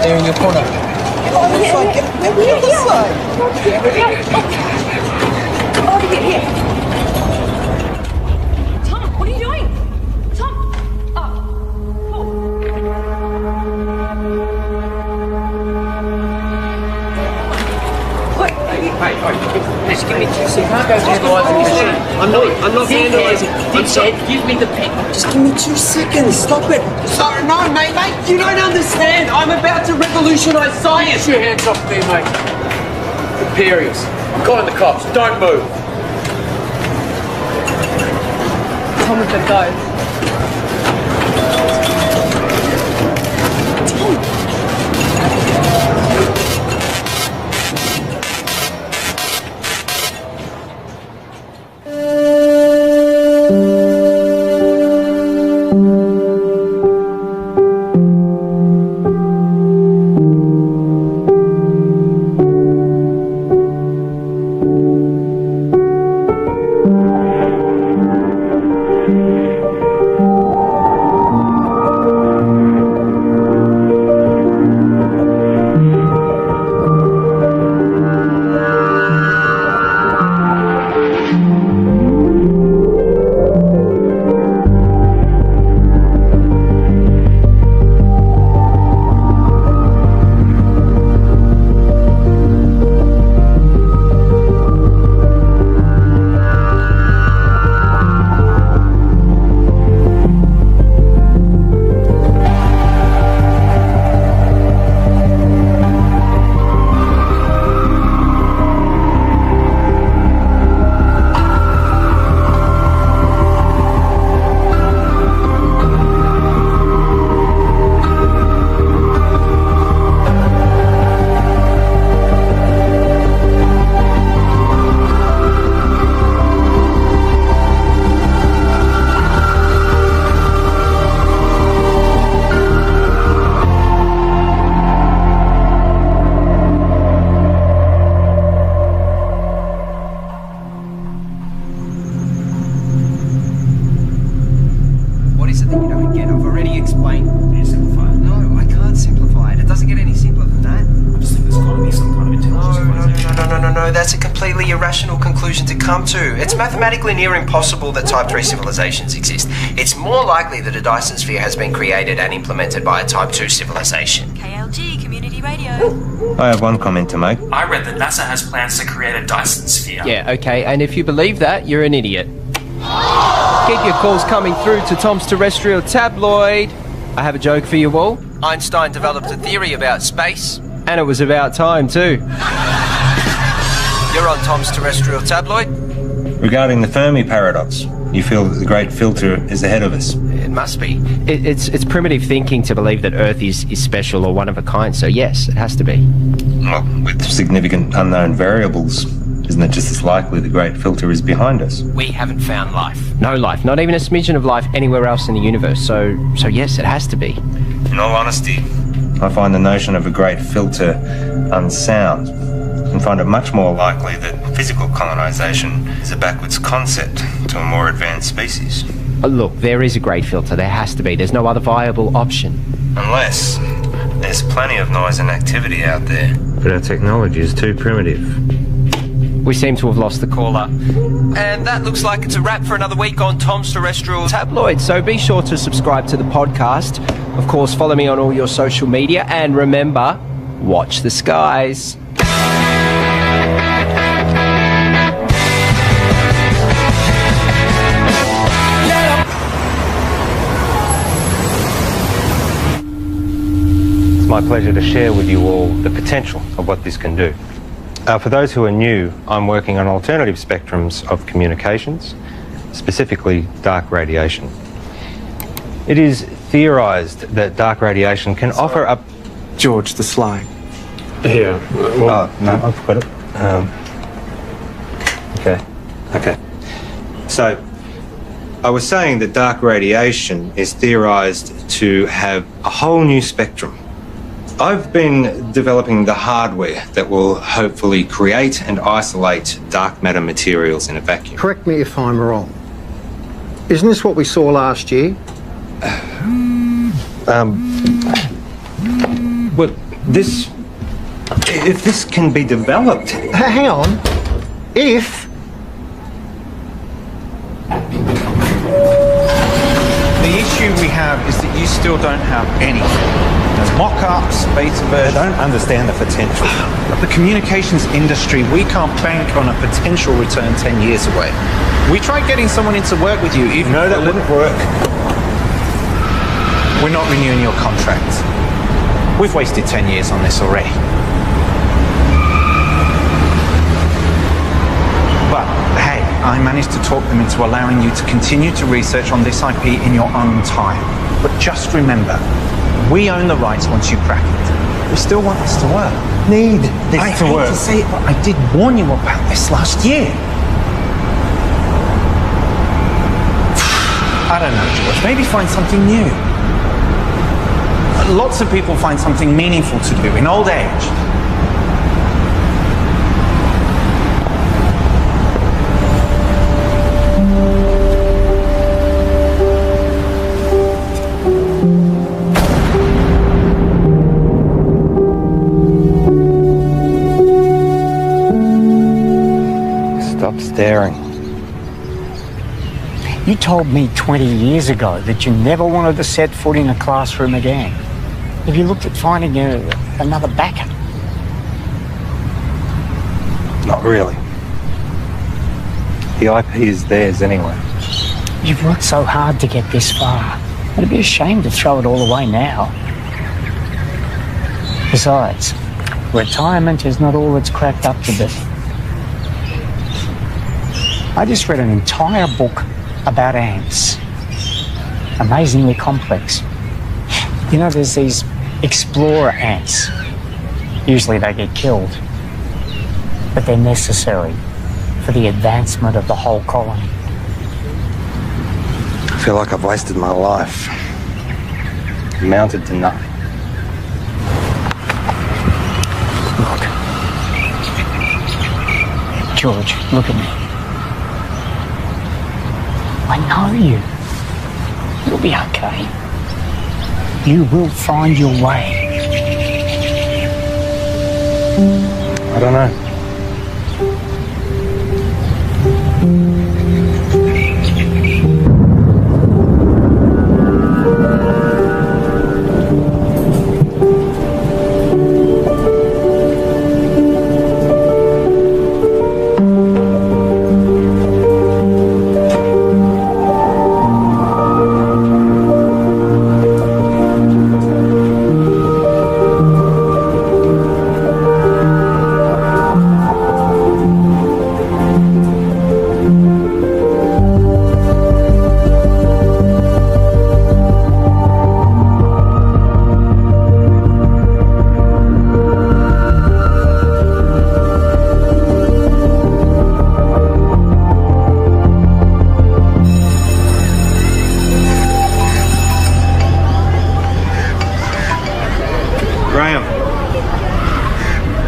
There in your corner. Oh, yeah. Get this side. Oh, here. Tom, what are you doing? Tom! Hey, just give me 2 seconds. You can't go vandalising the machine. I'm not vandalising. Give me the pen. Just give me 2 seconds. Stop it. Sorry, no, mate. You don't understand. I'm about to revolutionise science. Get your hands off me, mate. Imperials. I'm calling the cops. Don't move. Tom, we've got to go. That's a completely irrational conclusion to come to. It's mathematically near impossible that Type 3 civilizations exist. It's more likely that a Dyson sphere has been created and implemented by a Type 2 civilization. KLG Community Radio. I have one comment to make. I read that NASA has plans to create a Dyson sphere. Yeah, okay, and if you believe that, you're an idiot. Keep your calls coming through to Tom's Terrestrial Tabloid. I have a joke for you all. Einstein developed a theory about space, and it was about time too. You're on Tom's Terrestrial Tabloid. Regarding the Fermi paradox, you feel that the great filter is ahead of us? It must be. It's primitive thinking to believe that Earth is special or one of a kind, so yes, it has to be. Well, with significant unknown variables, isn't it just as likely the great filter is behind us? We haven't found life. No life, not even a smidgen of life anywhere else in the universe, so yes, it has to be. In all honesty, I find the notion of a great filter unsound, and find it much more likely that physical colonisation is a backwards concept to a more advanced species. Look, there is a great filter. There has to be. There's no other viable option. Unless there's plenty of noise and activity out there. But our technology is too primitive. We seem to have lost the caller. And that looks like it's a wrap for another week on Tom's Terrestrial Tabloid. So be sure to subscribe to the podcast. Of course, follow me on all your social media. And remember, watch the skies. It's my pleasure to share with you all the potential of what this can do. For those who are new, I'm working on alternative spectrums of communications, specifically dark radiation. It is theorised that dark radiation can offer up... George the Sly. Here. No, I've got it. Okay. So, I was saying that dark radiation is theorised to have a whole new spectrum. I've been developing the hardware that will hopefully create and isolate dark matter materials in a vacuum. Correct me if I'm wrong. Isn't this what we saw last year? Well, If this can be developed. Hang on. If... The issue we have is that you still don't have anything. No mock-ups, beta versions. I don't understand the potential. The communications industry, we can't bank on a potential return 10 years away. We tried getting someone in to work with you, even No, that wouldn't work. We're not renewing your contract. We've wasted 10 years on this already. But, hey, I managed to talk them into allowing you to continue to research on this IP in your own time. But just remember, we own the rights once you crack it. We still want this to work. Need this I to hate work. to say it, but I did warn you about this last year. I don't know, George. Maybe find something new. Lots of people find something meaningful to do in old age. Stop staring. You told me 20 years ago that you never wanted to set foot in a classroom again. Have you looked at finding another backer? Not really. The IP is theirs anyway. You've worked so hard to get this far. It'd be a shame to throw it all away now. Besides, retirement is not all it's cracked up to be. I just read an entire book about ants. Amazingly complex. You know, there's these explorer ants. Usually they get killed, but they're necessary for the advancement of the whole colony. I feel like I've wasted my life. Amounted to nothing. Look. George, look at me. I know you. You'll be okay. You will find your way. I don't know.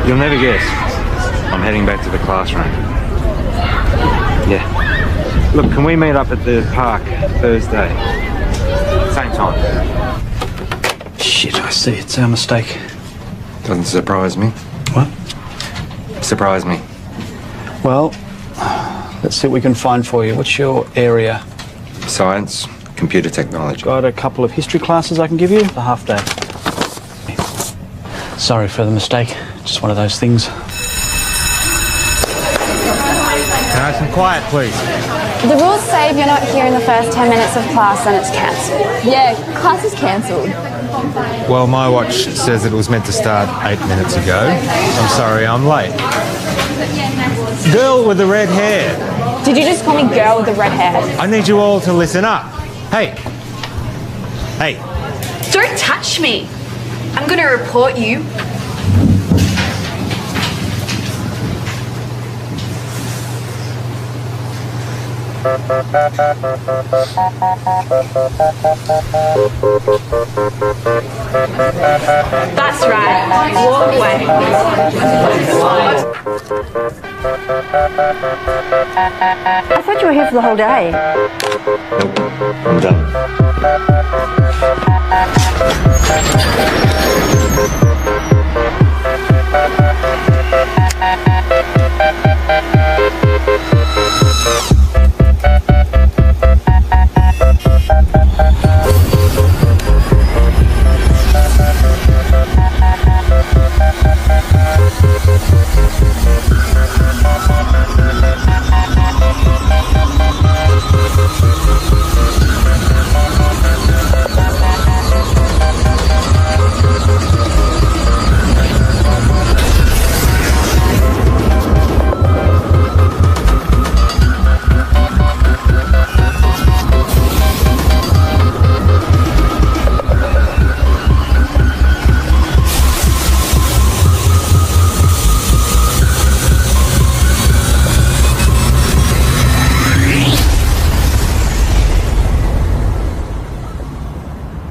You'll never guess. I'm heading back to the classroom. Yeah. Look, can we meet up at the park Thursday? Same time. Shit, I see. It's our mistake. Doesn't surprise me. What? Surprise me. Well, let's see what we can find for you. What's your area? Science, computer technology. Got a couple of history classes I can give you. A half day. Sorry for the mistake. Just one of those things. Nice and quiet, please. The rules say if you're not here in the first 10 minutes of class, then it's cancelled. Yeah, class is cancelled. Well, my watch says it was meant to start 8 minutes ago. I'm sorry, I'm late. Girl with the red hair. Did you just call me girl with the red hair? I need you all to listen up. Hey. Hey. Don't touch me. I'm going to report you. That's right. Walk away. I thought you were here for the whole day. Nope. I'm done.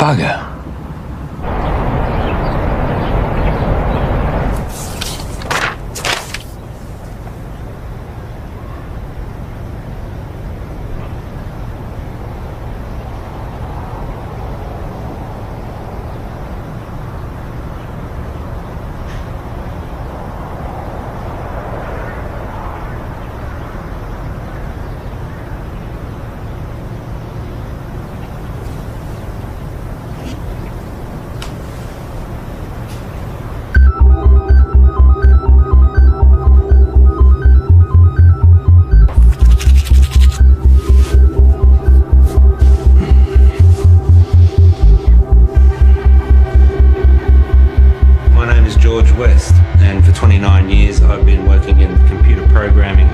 Bugger. And for 29 years I've been working in computer programming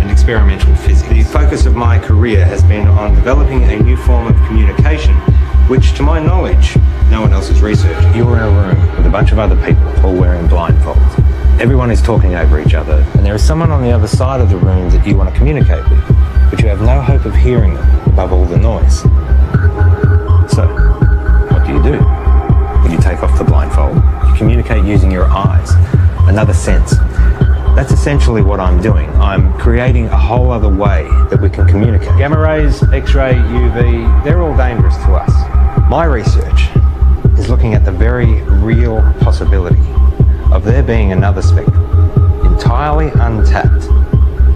and experimental physics. The focus of my career has been on developing a new form of communication which, to my knowledge, no one else has researched. You're in a room with a bunch of other people all wearing blindfolds. Everyone is talking over each other, and there is someone on the other side of the room that you want to communicate with, but you have no hope of hearing them above all the noise. So, what do? When you take off the blindfold, you communicate using your eyes, another sense. That's essentially what I'm doing. I'm creating a whole other way that we can communicate. Gamma rays, X-ray, UV, they're all dangerous to us. My research is looking at the very real possibility of there being another spectrum, entirely untapped,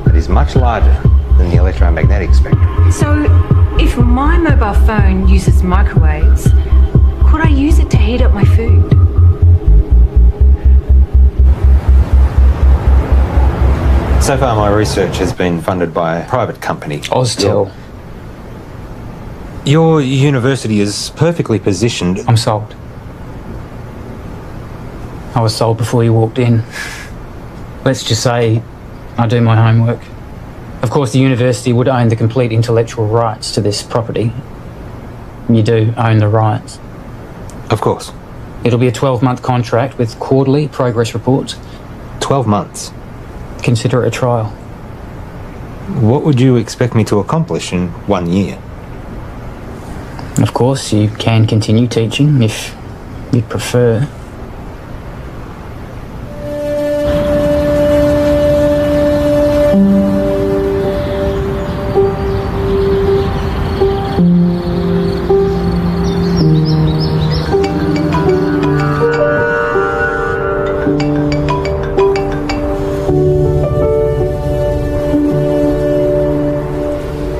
that is much larger than the electromagnetic spectrum. So, if my mobile phone uses microwaves, could I use it to heat up my food? So far my research has been funded by a private company. Oztel. Your university is perfectly positioned. I'm sold. I was sold before you walked in. Let's just say I do my homework. Of course, the university would own the complete intellectual rights to this property. You do own the rights. Of course. It'll be a 12-month contract with quarterly progress reports. 12 months? Consider it a trial. What would you expect me to accomplish in 1 year? Of course, you can continue teaching if you'd prefer.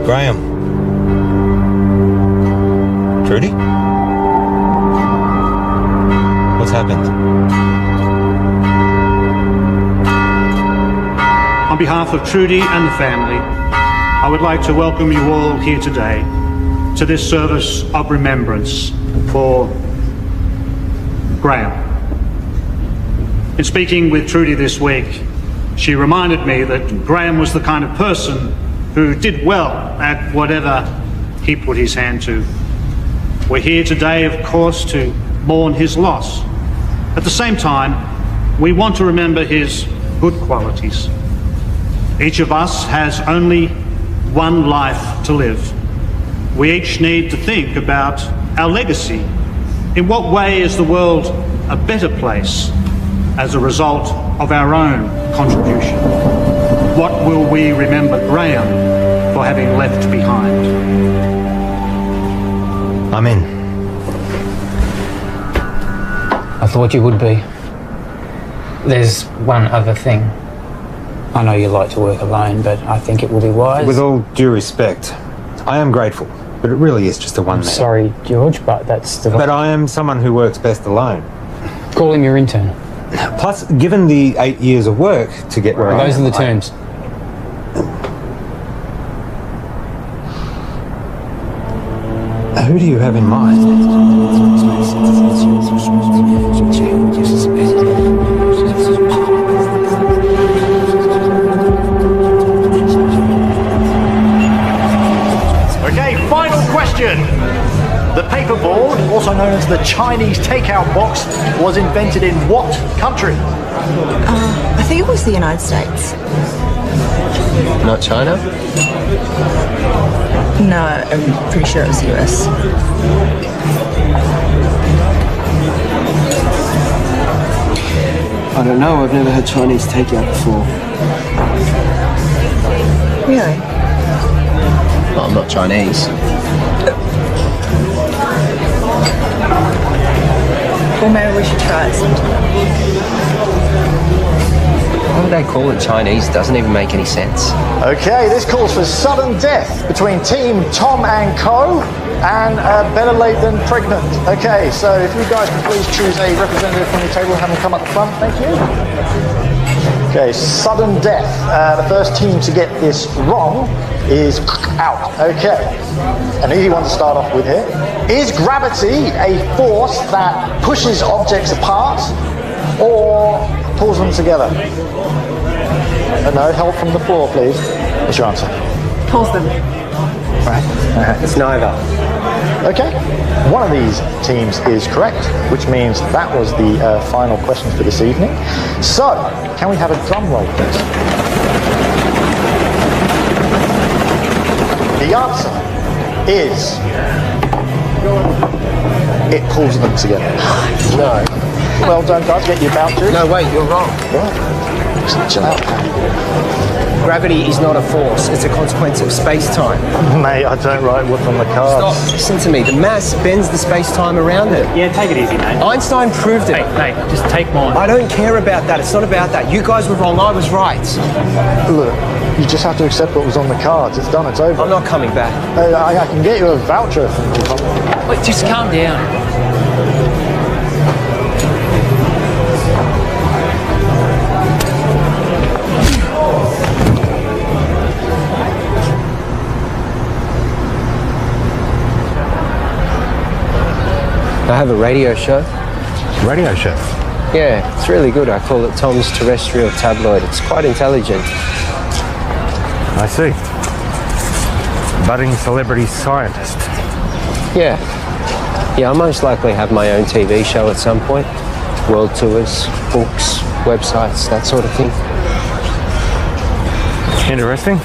Graham. Trudy? What's happened? On behalf of Trudy and the family, I would like to welcome you all here today to this service of remembrance for Graham. In speaking with Trudy this week, she reminded me that Graham was the kind of person who did well at whatever he put his hand to. We're here today, of course, to mourn his loss. At the same time, we want to remember his good qualities. Each of us has only one life to live. We each need to think about our legacy. In what way is the world a better place as a result of our own contribution? What will we remember Graham for having left behind? I'm in. I thought you would be. There's one other thing. I know you like to work alone, but I think it will be wise. With all due respect, I am grateful, but it really is just a one-man. Sorry, George, but that's the... But I am someone who works best alone. Call him your intern. Plus, given the 8 years of work to get where I am... Those are the terms. Who do you have in mind? Okay, final question. The paperboard, also known as the Chinese takeout box, was invented in what country? I think it was the United States. Not China? No, I'm pretty sure it was the US. I don't know. I've never had Chinese takeout before. Really? Well, I'm not Chinese. Well, maybe we should try it sometime. Why would they call it Chinese? It doesn't even make any sense. Okay, this calls for sudden death between Team Tom and Co. and better late than pregnant. Okay, so if you guys can please choose a representative from the table and have them come up the front, thank you. Okay, sudden death. The first team to get this wrong is out. Okay, an easy one to start off with here. Is gravity a force that pushes objects apart or pulls them together? No, help from the floor, please. What's your answer? Pulls them. Right. It's neither. Okay, one of these teams is correct, which means that was the final question for this evening. So, can we have a drum roll, please? The answer is it pulls them together. No. Well done, guys. Get your vouchers. No, wait, you're wrong. What? Chill out. Gravity is not a force, it's a consequence of space-time. Mate, I don't write what's on the cards. Stop, listen to me. The mass bends the space-time around it. Yeah, take it easy, mate. Einstein proved it. Hey, just take mine. I don't care about that. It's not about that. You guys were wrong. I was right. Look, you just have to accept what was on the cards. It's done. It's over. I'm not coming back. I can get you a voucher. Wait, just calm down. I have a radio show. Radio show? Yeah, it's really good. I call it Tom's Terrestrial Tabloid. It's quite intelligent. I see. Budding celebrity scientist. Yeah. Yeah, I'll most likely have my own TV show at some point. World tours, books, websites, that sort of thing. Interesting.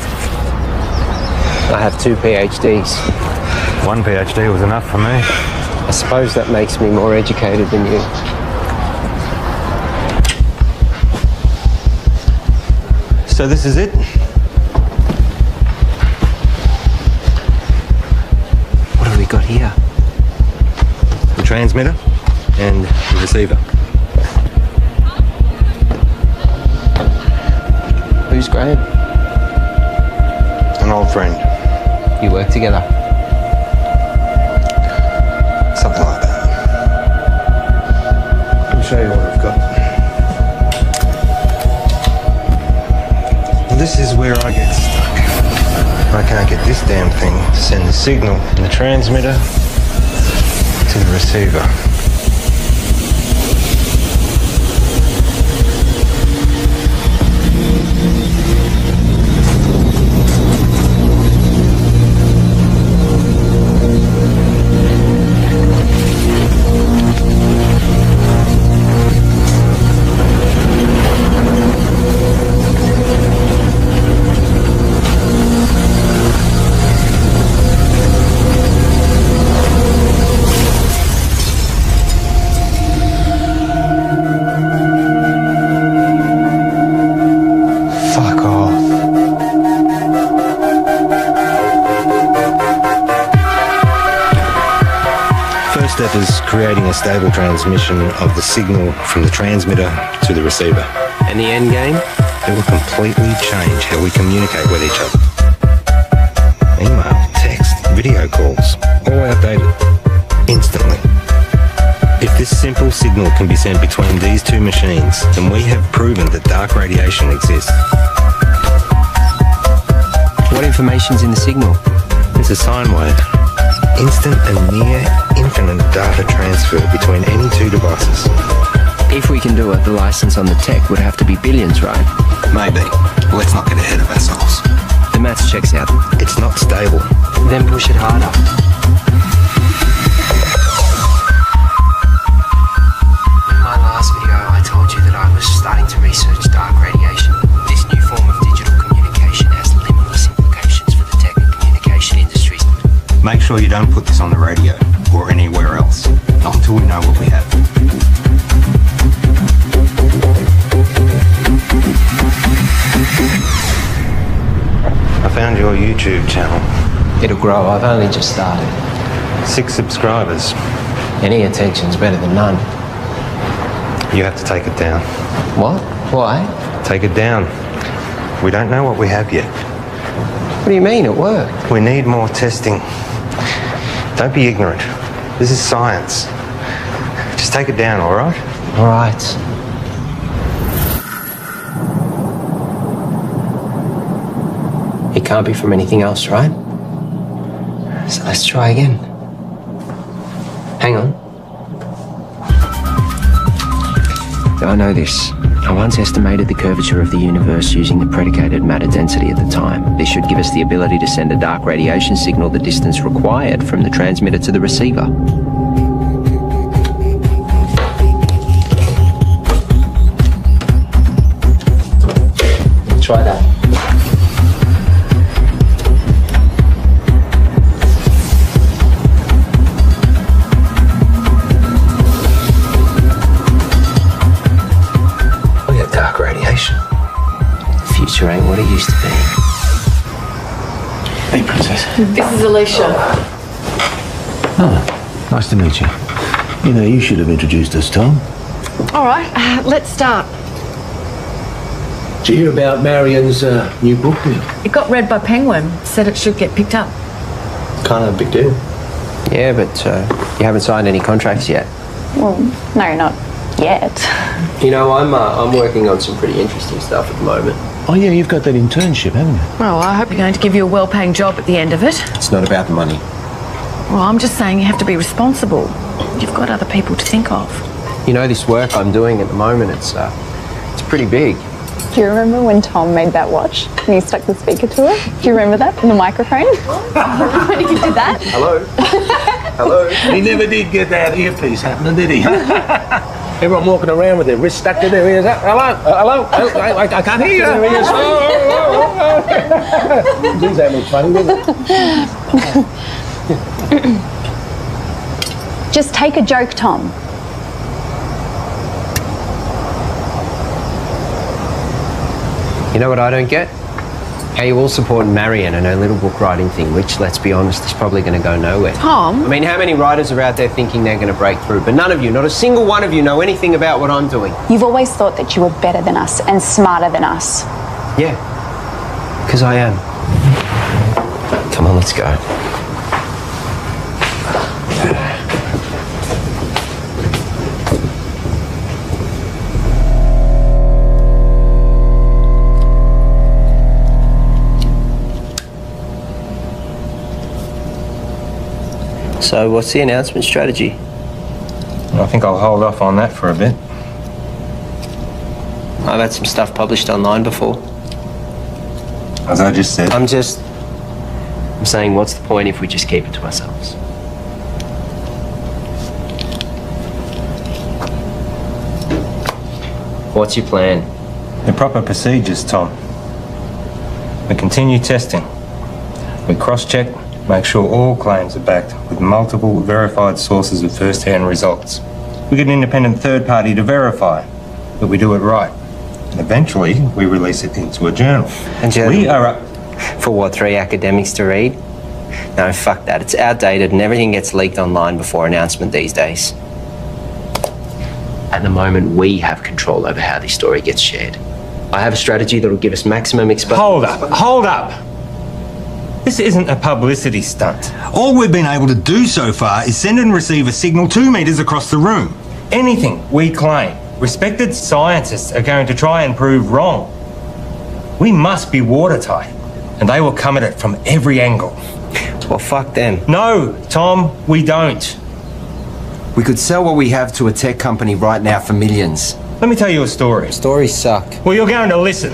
I have 2 PhDs. One PhD was enough for me. I suppose that makes me more educated than you. So this is it? What have we got here? The transmitter and the receiver. Who's Graham? An old friend. You work together? Something like that. Let me show you what I've got. This is where I get stuck. I can't get this damn thing to send the signal from the transmitter to the receiver. Step is creating a stable transmission of the signal from the transmitter to the receiver. And the end game? It will completely change how we communicate with each other. Email, text, video calls, all outdated. Instantly. If this simple signal can be sent between these two machines, then we have proven that dark radiation exists. What information's in the signal? It's a sine wave. Instant and near infinite data transfer between any two devices. If we can do it, the license on the tech would have to be billions, right? Maybe. Let's not get ahead of ourselves. The maths checks out. It's not stable. Then push it harder. In my last video, I told you that I was starting to research dark radiation. This new form of digital communication has limitless implications for the tech and communication industries. Make sure you don't put this on the radio or anywhere else. Not until we know what we have. found your YouTube channel. It'll grow. I've only just started. 6 subscribers. Any attention's better than none. You have to take it down. What? Why? Take it down. We don't know what we have yet. What do you mean at work? We need more testing. Don't be ignorant. This is science. Just take it down, all right? All right. It can't be from anything else, right? So let's try again. Hang on. I know this. I once estimated the curvature of the universe using the predicated matter density at the time. This should give us the ability to send a dark radiation signal the distance required from the transmitter to the receiver. Try that. Future ain't what it used to be. Hey, Princess. This is Alicia. Oh, nice to meet you. You know, you should have introduced us, Tom. All right, let's start. Did you hear about Marion's new book? It got read by Penguin. Said it should get picked up. Kind of a big deal. Yeah, but you haven't signed any contracts yet. Well, no, not yet. You know, I'm working on some pretty interesting stuff at the moment. Oh, yeah, you've got that internship, haven't you? Well, I hope you're going to give you a well-paying job at the end of it. It's not about the money. Well, I'm just saying you have to be responsible. You've got other people to think of. You know, this work I'm doing at the moment, it's pretty big. Do you remember when Tom made that watch and you stuck the speaker to it? Do you remember that? In the microphone? When you did that? Hello? Hello? He never did get that earpiece happening, did he? Everyone walking around with their wrists stuck to their ears. Hello? Hello? I can't hear you. Geez, that looks funny, doesn't it? Just take a joke, Tom. You know what I don't get? How you all support Marion and her little book writing thing, which, let's be honest, is probably going to go nowhere. Tom? I mean, how many writers are out there thinking they're going to break through? But none of you, not a single one of you, know anything about what I'm doing. You've always thought that you were better than us and smarter than us. Yeah, because I am. Come on, let's go. So what's the announcement strategy? I think I'll hold off on that for a bit. I've had some stuff published online before. As I just said. I'm saying, what's the point if we just keep it to ourselves? What's your plan? The proper procedures, Tom. We continue testing. We cross-check, make sure all claims are backed with multiple verified sources of first-hand results. We get an independent third party to verify that we do it right. And eventually, we release it into a journal. And we are up... For what, 3 academics to read? No, fuck that. It's outdated and everything gets leaked online before announcement these days. At the moment, we have control over how this story gets shared. I have a strategy that will give us maximum exposure. Hold up! This isn't a publicity stunt. All we've been able to do so far is send and receive a signal 2 meters across the room. Anything we claim, respected scientists are going to try and prove wrong. We must be watertight, and they will come at it from every angle. Well, fuck them. No, Tom, we don't. We could sell what we have to a tech company right now for millions. Let me tell you a story. Stories suck. Well, you're going to listen.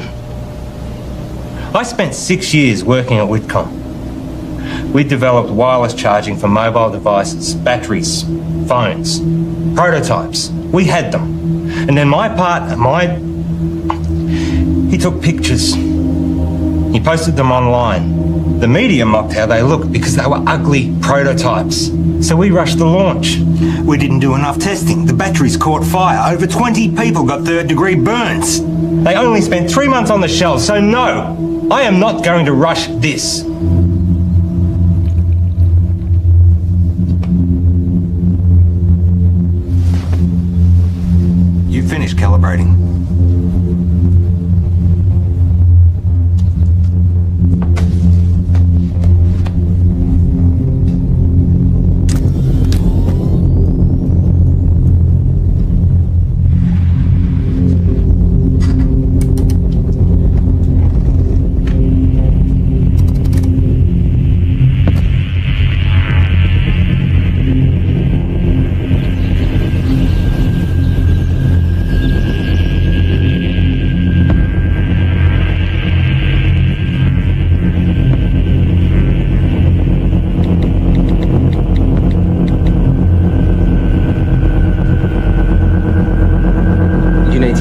I spent 6 years working at Whitcomb. We developed wireless charging for mobile devices, batteries, phones, prototypes. We had them. And then my partner, he took pictures. He posted them online. The media mocked how they looked because they were ugly prototypes. So we rushed the launch. We didn't do enough testing. The batteries caught fire. Over 20 people got third-degree burns. They only spent 3 months on the shelves, so no. I am not going to rush this. You finished calibrating.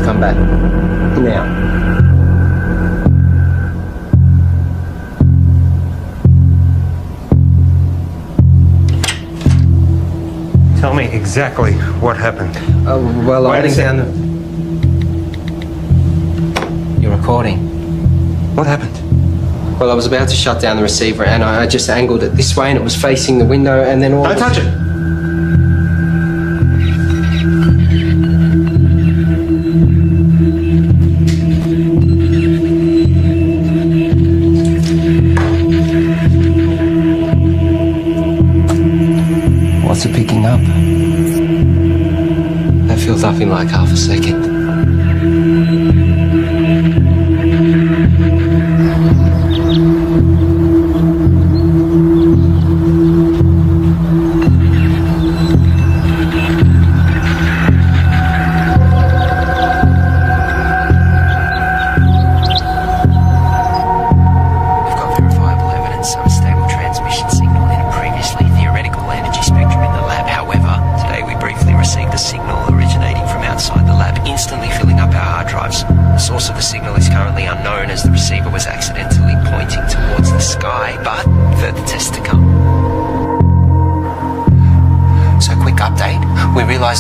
Come back. Now. Tell me exactly what happened. Well, I think down the... You're recording. What happened? Well, I was about to shut down the receiver and I just angled it this way and it was facing the window and then all... Don't touch it! What's it picking up? That feels up in like half a second.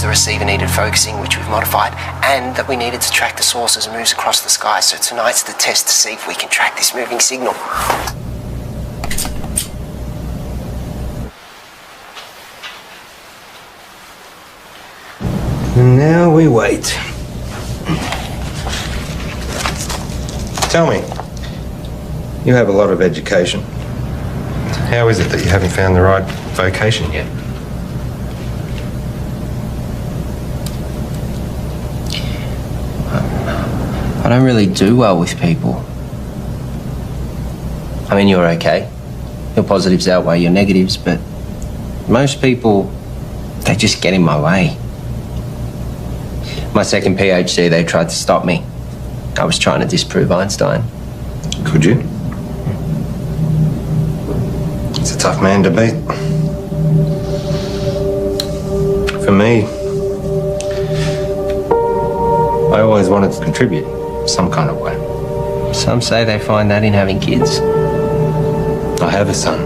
The receiver needed focusing, which we've modified, and that we needed to track the source as it moves across the sky. So tonight's the test to see if we can track this moving signal. And now we wait. Tell me, you have a lot of education. How is it that you haven't found the right vocation yet? I don't really do well with people. I mean, you're okay. Your positives outweigh your negatives, but most people, they just get in my way. My second PhD, they tried to stop me. I was trying to disprove Einstein. Could you? It's a tough man to beat. For me, I always wanted to contribute some kind of way. Some say they find that in having kids. I have a son.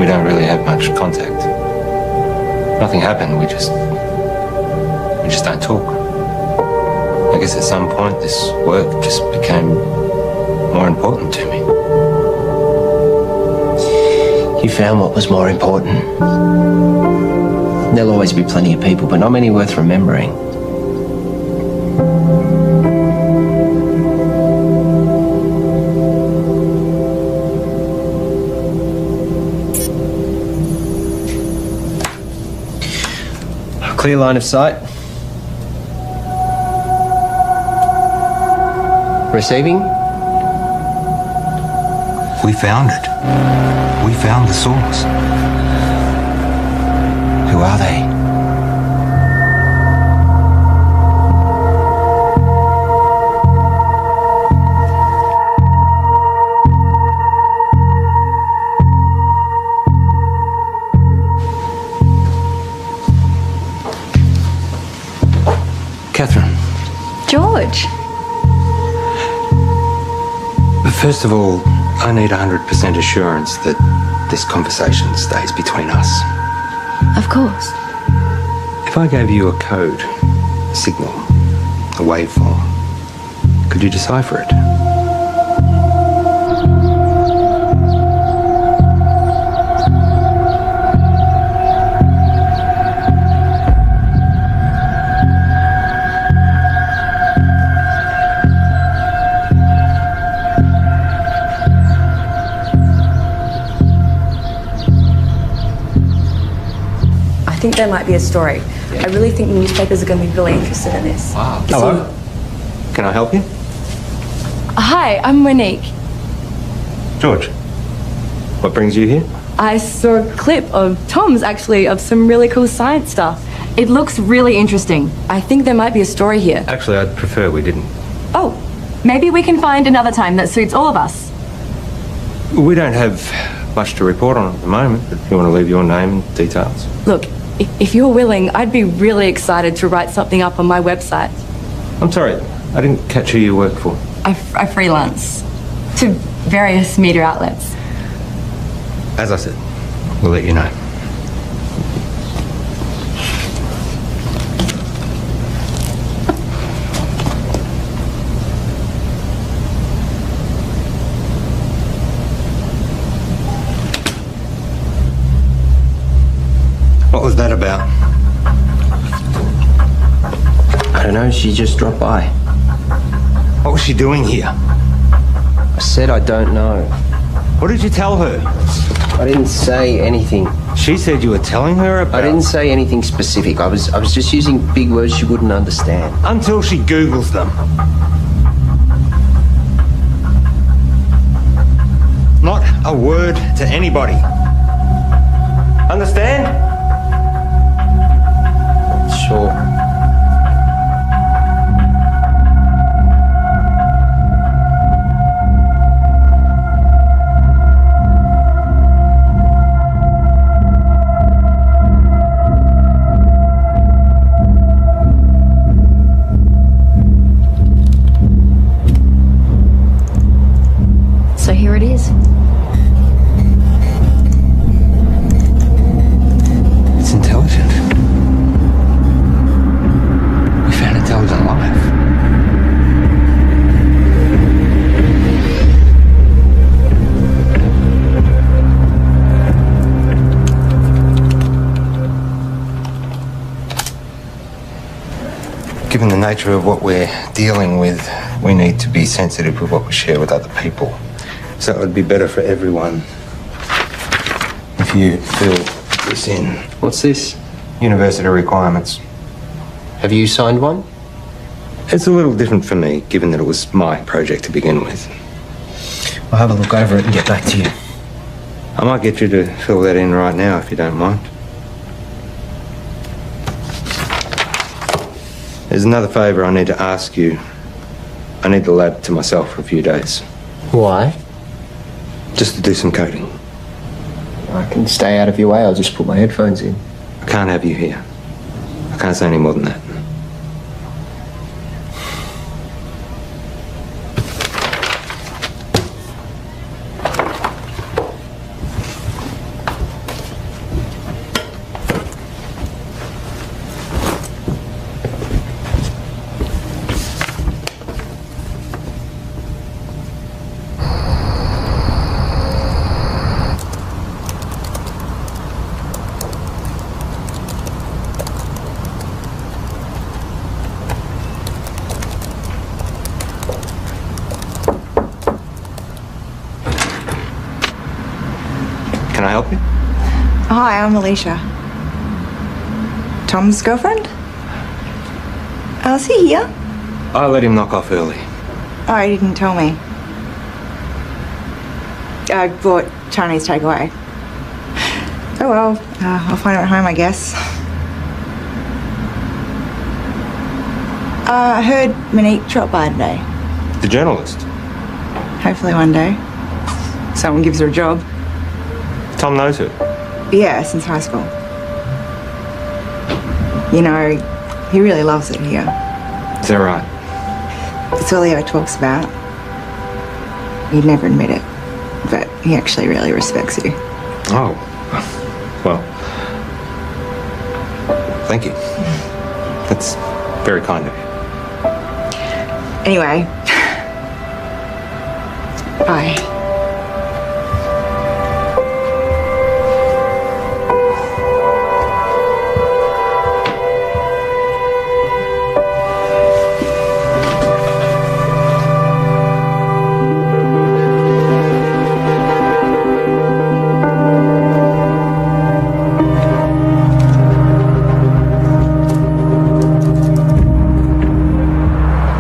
We don't really have much contact. Nothing happened, we just don't talk. I guess at some point this work just became more important to me. You found what was more important. There'll always be plenty of people, but not many worth remembering. Clear line of sight. Receiving? We found it. We found the source. Who are they? Catherine. George. First of all, I need 100% assurance that this conversation stays between us. Of course. If I gave you a code, a signal, a waveform, Could you decipher it? I think there might be a story. I really think the newspapers are going to be really interested in this. Wow. Hello. Can I help you? Hi, I'm Monique. George. What brings you here? I saw a clip of Tom's, actually, of some really cool science stuff. It looks really interesting. I think there might be a story here. Actually, I'd prefer we didn't. Oh, maybe we can find another time that suits all of us. We don't have much to report on at the moment, but if you want to leave your name and details. Look, if you're willing, I'd be really excited to write something up on my website. I'm sorry, I didn't catch who you work for. I freelance to various media outlets. As I said, we'll let you know. What was that about? I don't know, she just dropped by. What was she doing here? I said I don't know. What did you tell her? I didn't say anything. She said you were telling her about... I didn't say anything specific. I was just using big words she wouldn't understand. Until she Googles them. Not a word to anybody. Understand? Sure. So here it is. It's intelligent. We found intelligent life. Given the nature of what we're dealing with, we need to be sensitive with what we share with other people. So it would be better for everyone if you fill this in. What's this? University requirements. Have you signed one? It's a little different for me, given that it was my project to begin with. I'll have a look over it and get back to you. I might get you to fill that in right now, if you don't mind. There's another favour I need to ask you. I need the lab to myself for a few days. Why? Just to do some coding. I can stay out of your way. I'll just put my headphones in. I can't have you here. I can't say any more than that. Can I help you? Hi, I'm Alicia. Tom's girlfriend? Is he here? I let him knock off early. Oh, he didn't tell me. I bought Chinese takeaway. Oh well, I'll find him at home, I guess. I heard Monique dropped by today. The journalist? Hopefully one day. Someone gives her a job. Tom knows her. Yeah, since high school. You know, he really loves it here. Is that right? It's all he ever talks about. He'd never admit it, but he actually really respects you. Oh, well, thank you. That's very kind of you. Anyway, Bye.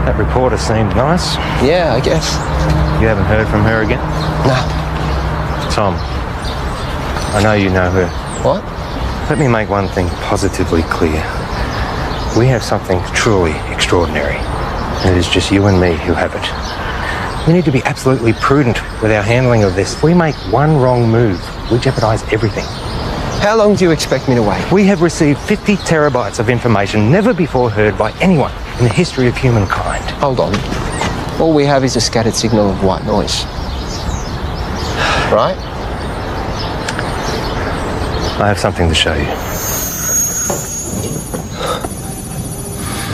That reporter seemed nice. Yeah, I guess. You haven't heard from her again? No. Tom, I know you know her. What? Let me make one thing positively clear. We have something truly extraordinary, and it is just you and me who have it. We need to be absolutely prudent with our handling of this. If we make one wrong move, we jeopardize everything. How long do you expect me to wait? We have received 50 terabytes of information never before heard by anyone in the history of humankind. Hold on. All we have is a scattered signal of white noise. Right? I have something to show you.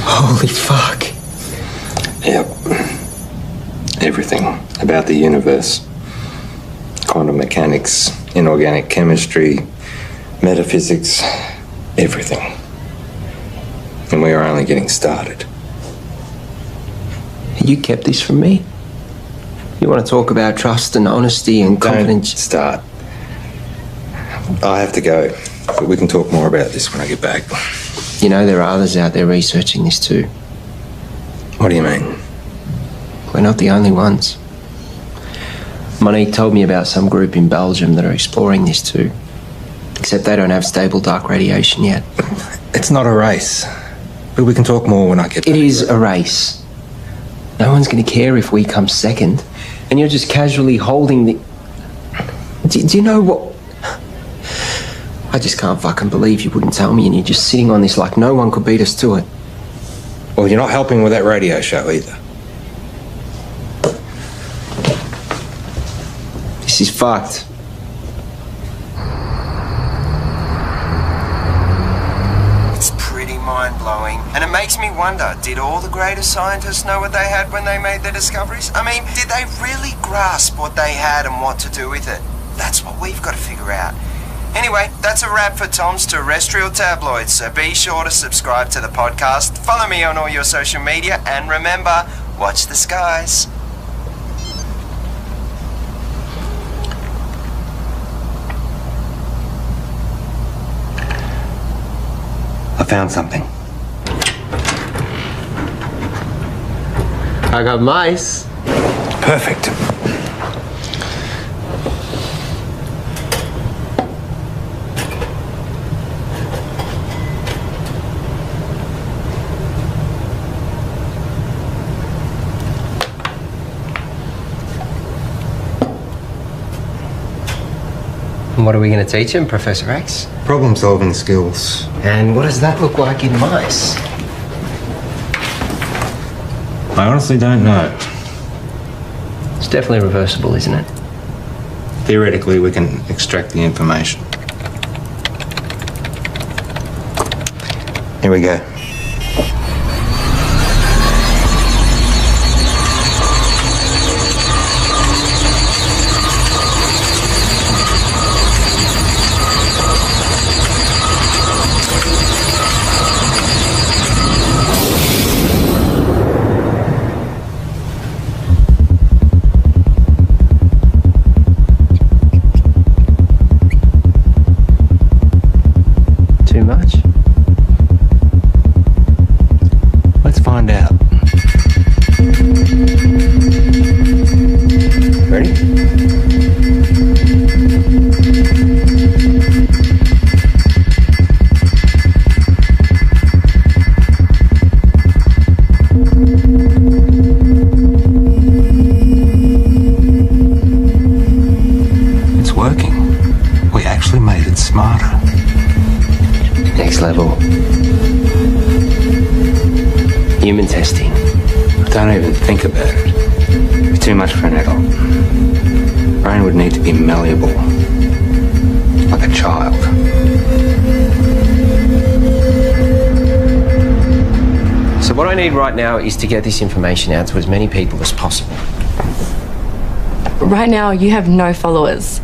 Holy fuck. Yep. Everything about the universe. Quantum mechanics, inorganic chemistry, metaphysics, everything. And we are only getting started. You kept this from me? You want to talk about trust and honesty and confidence? Don't start. I have to go, but we can talk more about this when I get back. You know there are others out there researching this too. What do you mean? We're not the only ones. Monique told me about some group in Belgium that are exploring this too. Except they don't have stable dark radiation yet. It's not a race. But we can talk more when I get back. It is a race. No one's going to care if we come second. And you're just casually holding the... Do you know what... I just can't fucking believe you wouldn't tell me and you're just sitting on this like no one could beat us to it. Well, you're not helping with that radio show either. This is fucked. It's pretty mind-blowing. And it makes me wonder, did all the greatest scientists know what they had when they made their discoveries? I mean, did they really grasp what they had and what to do with it? That's what we've got to figure out. Anyway, that's a wrap for Tom's Terrestrial Tabloids, so be sure to subscribe to the podcast, follow me on all your social media, and remember, watch the skies. I found something. I got mice. Perfect. What are we going to teach him, Professor X? Problem-solving skills. And what does that look like in mice? I honestly don't know. It's definitely reversible, isn't it? Theoretically, we can extract the information. Here we go. Too much? Let's find out. Ready? It's working. We actually made it smarter. Next level. Human testing. Don't even think about it. It's too much for an adult. Brain would need to be malleable. Like a child. So what I need right now is to get this information out to as many people as possible. Right now, you have no followers.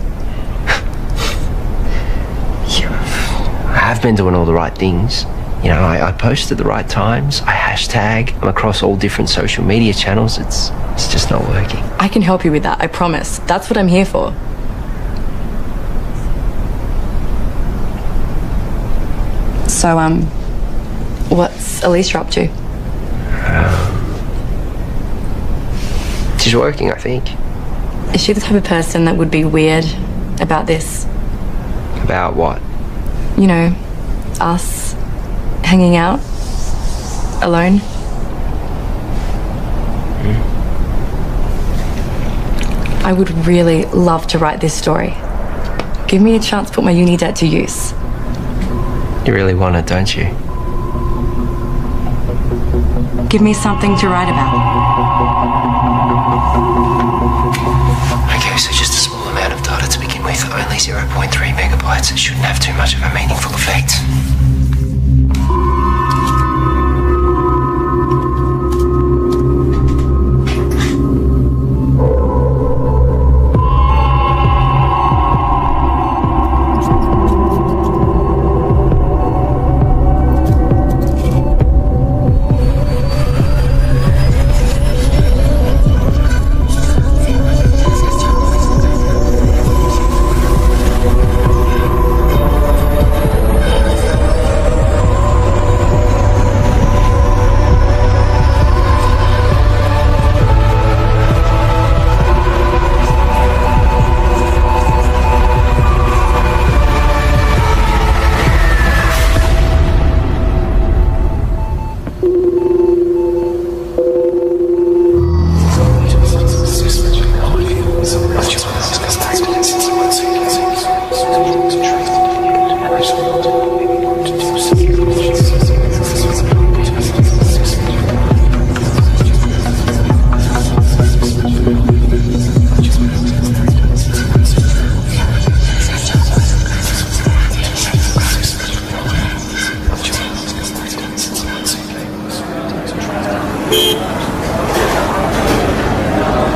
I have been doing all the right things. You know, I post at the right times, I hashtag, I'm across all different social media channels. It's just not working. I can help you with that, I promise. That's what I'm here for. So, what's Alicia up to? She's working, I think. Is she the type of person that would be weird about this? About what? You know, us hanging out alone? I would really love to write this story. Give me a chance to put my uni debt to use. You really want it, don't you? Give me something to write about. Okay, so just a small amount of data to begin with, only 0.3 megabytes. It shouldn't have too much of a meaningful effect.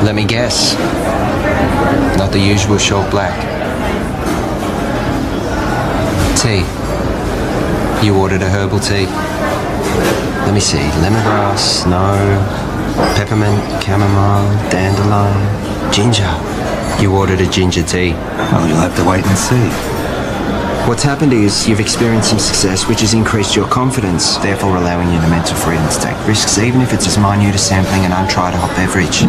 Let me guess. Not the usual short black. Tea. You ordered a herbal tea. Let me see. Lemongrass, no. Peppermint, chamomile, dandelion, ginger. You ordered a ginger tea. Well, you'll have to wait and see. What's happened is you've experienced some success, which has increased your confidence, therefore allowing you the mental freedom to take risks, even if it's as minute as sampling an untried hot beverage.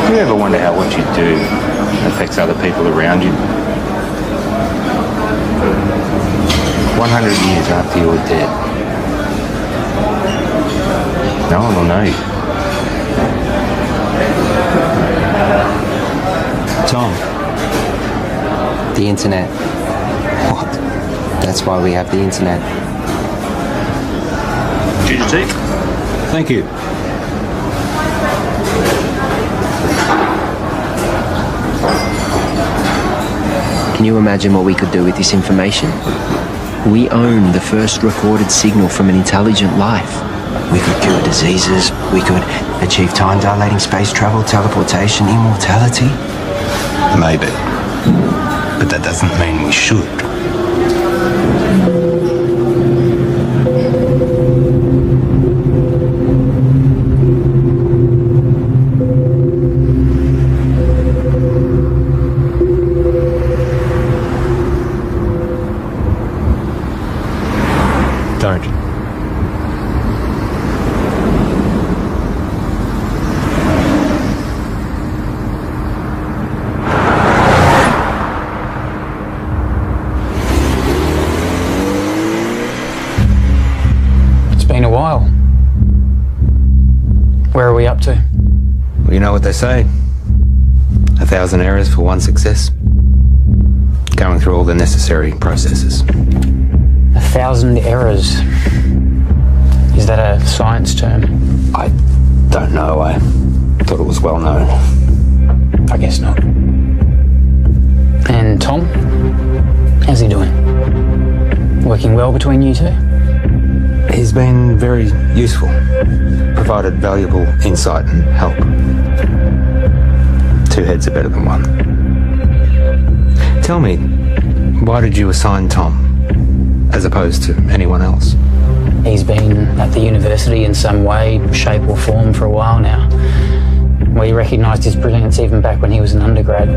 Do you ever wonder how what you do affects other people around you? 100 years after you're dead, no one will know you. Tom, the internet. What? That's why we have the internet. Ginger tea? Thank you. Can you imagine what we could do with this information? We own the first recorded signal from an intelligent life. We could cure diseases, we could achieve time-dilating space travel, teleportation, immortality. Maybe. But that doesn't mean we should. Don't. It's been a while. Where are we up to? Well, you know what they say. 1,000 errors for one success. Going through all the necessary processes. 1,000 errors. Is that a science term? I don't know. I thought it was well known. I guess not. And Tom? How's he doing? Working well between you two? He's been very useful, provided valuable insight and help. Two heads are better than one. Tell me, why did you assign Tom, as opposed to anyone else? He's been at the university in some way, shape or form for a while now. We recognised his brilliance even back when he was an undergrad.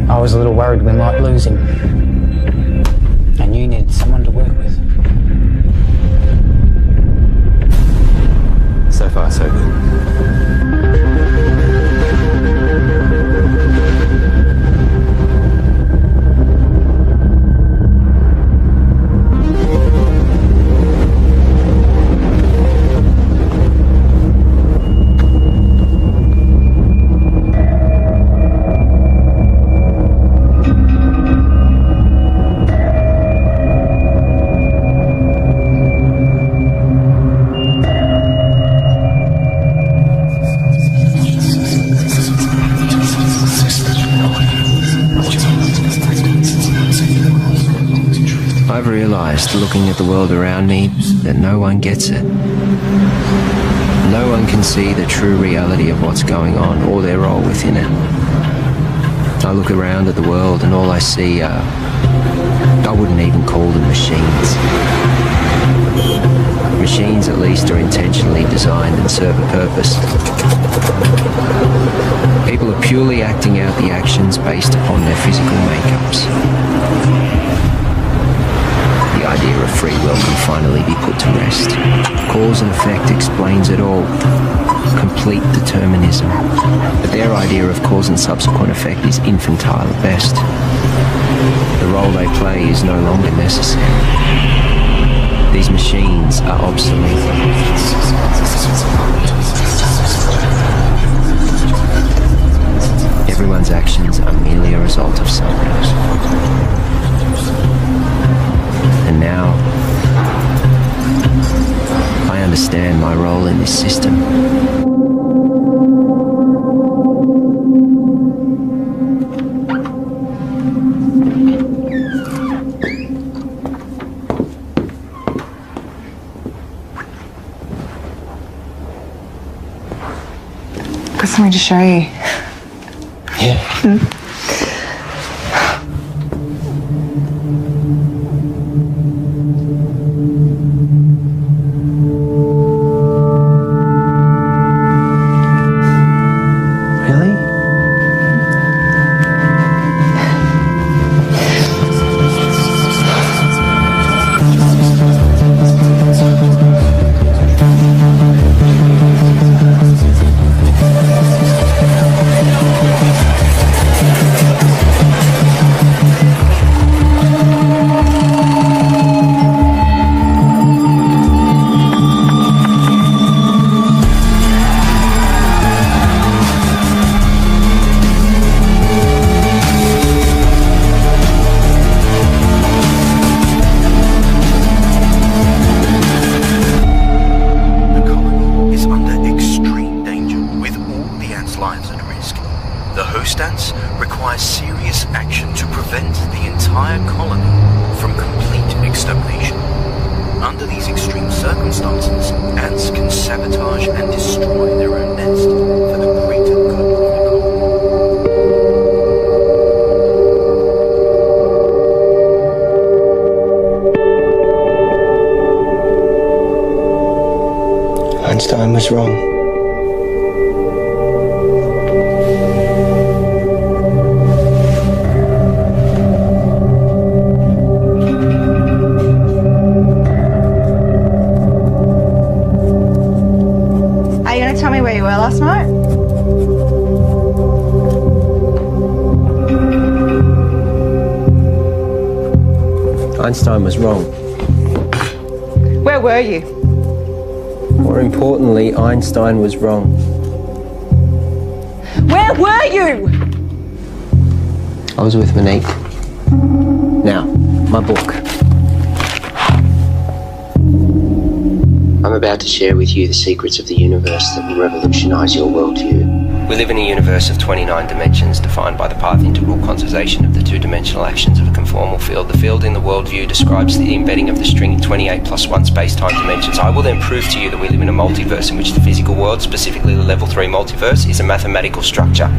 I was a little worried we might lose him. And you needed someone to work with. So far, so good. I've realised, looking at the world around me, that no one gets it. No one can see the true reality of what's going on or their role within it. I look around at the world and all I see are, I wouldn't even call them machines. Machines at least are intentionally designed and serve a purpose. People are purely acting out the actions based upon their physical makeups. The idea of free will can finally be put to rest. Cause and effect explains it all. Complete determinism. But their idea of cause and subsequent effect is infantile at best. The role they play is no longer necessary. These machines are obsolete. Everyone's actions are merely a result of something. And now, I understand my role in this system. Got something to show you. Yeah. Einstein was wrong. Are you going to tell me where you were last night? Einstein was wrong. Where were you? More importantly, Einstein was wrong. Where were you? I was with Monique. Now, my book. I'm about to share with you the secrets of the universe that will revolutionize your worldview. We live in a universe of 29 dimensions defined by the path integral quantization of the two-dimensional actions of a confined conformal field. The field in the worldview describes the embedding of the string in 28+1 space-time dimensions. I will then prove to you that we live in a multiverse in which the physical world, specifically the level 3 multiverse, is a mathematical structure.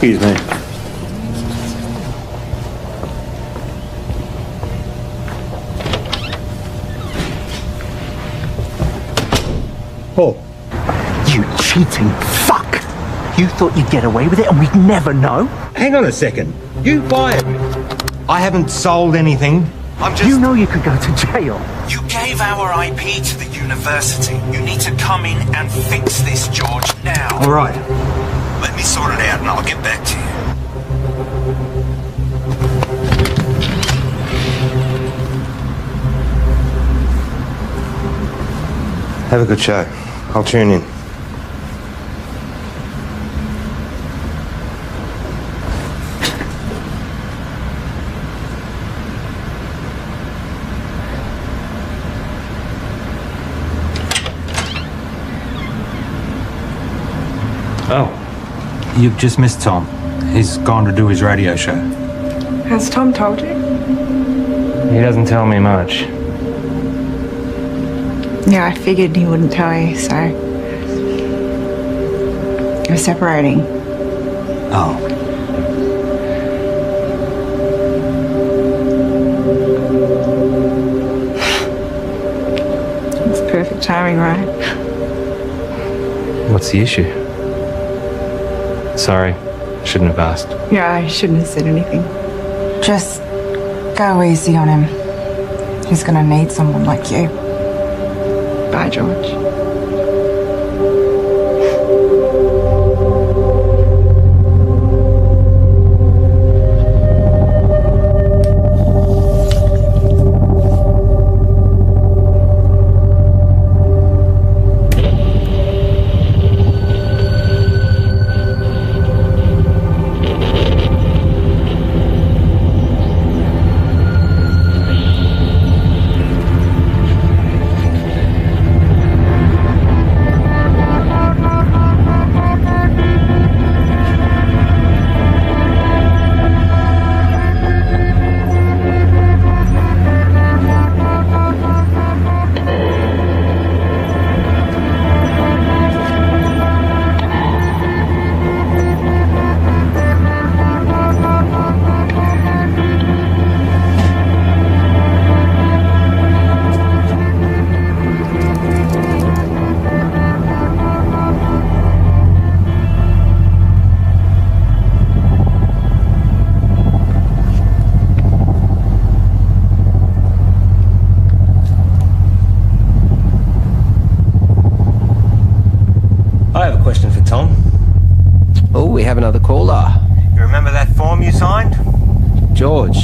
Excuse me. Paul. You cheating fuck! You thought you'd get away with it and we'd never know? Hang on a second. You fired me. I haven't sold anything. You know you could go to jail. You gave our IP to the university. You need to come in and fix this, George, now. All right. Let me sort it out and I'll get back to you. Have a good show. I'll tune in. Oh. You've just missed Tom. He's gone to do his radio show. Has Tom told you? He doesn't tell me much. Yeah, I figured he wouldn't tell you, so we're separating. Oh. It's perfect timing, right? What's the issue? Sorry, shouldn't have asked. Yeah, I shouldn't have said anything. Just go easy on him. He's gonna need someone like you. Bye, George. We have another caller. You remember that form you signed? George.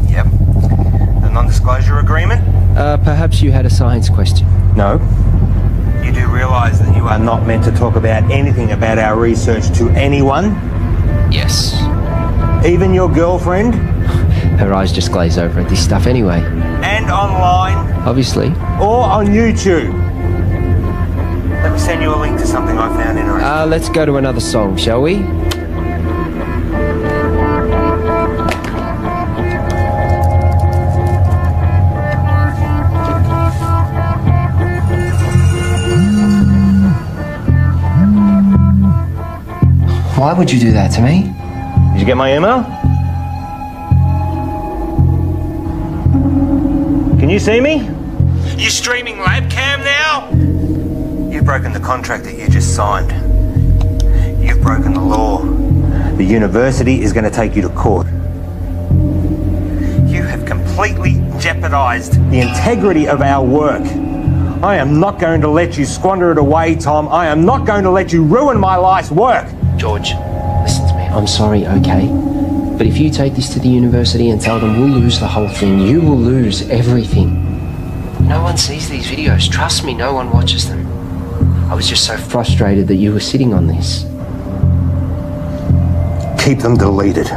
Yep. The non-disclosure agreement? Perhaps you had a science question. No. You do realise that you are not meant to talk about anything about our research to anyone? Yes. Even your girlfriend? Her eyes just glaze over at this stuff anyway. And online? Obviously. Or on YouTube? Let me send you a link to something I found interesting. Let's go to another song, shall we? Why would you do that to me? Did you get my email? Can you see me? You streaming lab cam now? You've broken the contract that you just signed. You've broken the law. The university is going to take you to court. You have completely jeopardised The integrity of our work. I am not going to let you squander it away, Tom. I am not going to let you ruin my life's work. George, listen to me. I'm sorry, okay? But if you take this to the university and tell them we'll lose the whole thing, you will lose everything. No one sees these videos. Trust me, no one watches them. I was just so frustrated that you were sitting on this. Keep them deleted.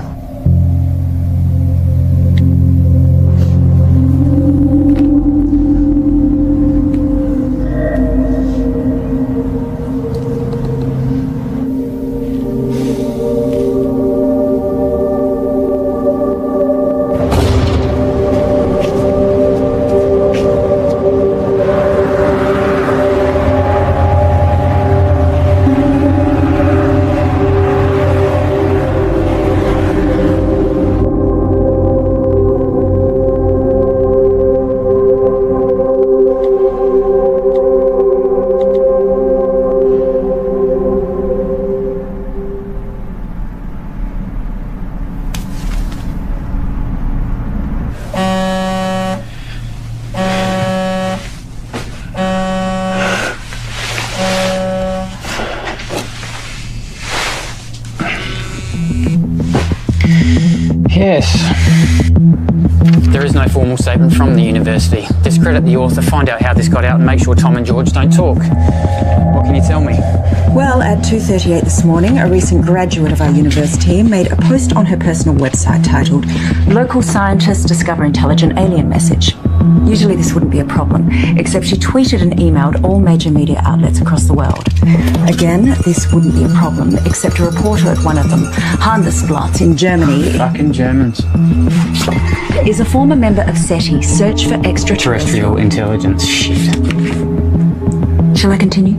Yes. There is no formal statement from the university. Discredit the author, find out how this got out and make sure Tom and George don't talk. What can you tell me? Well, at 2:38 this morning, a recent graduate of our university made a post on her personal website titled "Local Scientists Discover Intelligent Alien Message." Usually this wouldn't be a problem, except she tweeted and emailed all major media outlets across the world. Again, this wouldn't be a problem, except a reporter at one of them, Handelsblatt in Germany, Fucking Germans. is a former member of SETI, Search for Terrestrial Intelligence. Shit. Shall I continue?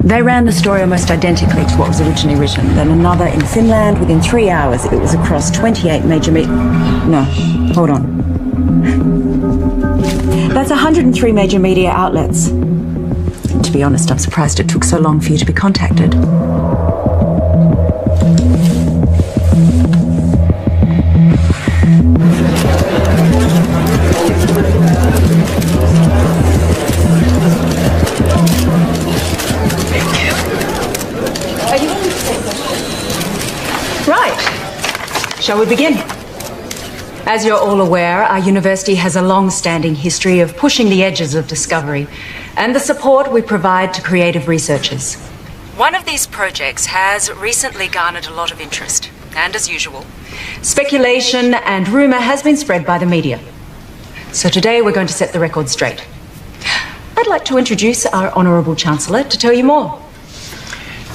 They ran the story almost identically to what was originally written. Then another in Finland. Within 3 hours, it was across 28 major No, hold on. That's 103 major media outlets. To be honest, I'm surprised it took so long for you to be contacted. Right. Shall we begin? As you're all aware, our university has a long-standing history of pushing the edges of discovery and the support we provide to creative researchers. One of these projects has recently garnered a lot of interest, and as usual, speculation and rumour has been spread by the media. So today we're going to set the record straight. I'd like to introduce our Honourable Chancellor to tell you more.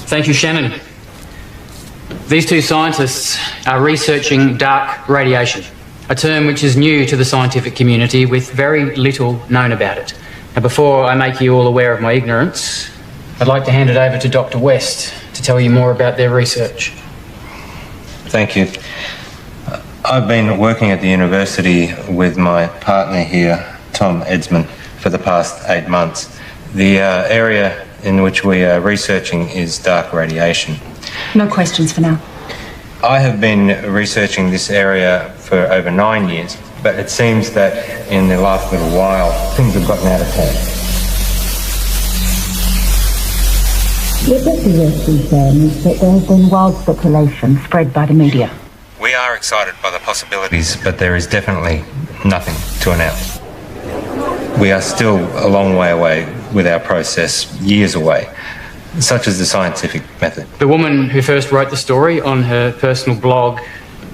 Thank you, Shannon. These two scientists are researching dark radiation, a term which is new to the scientific community with very little known about it. Now, before I make you all aware of my ignorance, I'd like to hand it over to Dr. West to tell you more about their research. Thank you. I've been working at the university with my partner here, Tom Edsman, for the past 8 months. The area in which we are researching is dark radiation. No questions for now. I have been researching this area for over 9 years, but it seems that in the last little while, things have gotten out of hand. What Dr. West is saying is that there has been wild speculation spread by the media. We are excited by the possibilities, but there is definitely nothing to announce. We are still a long way away with our process, years away, such as the scientific method. The woman who first wrote the story on her personal blog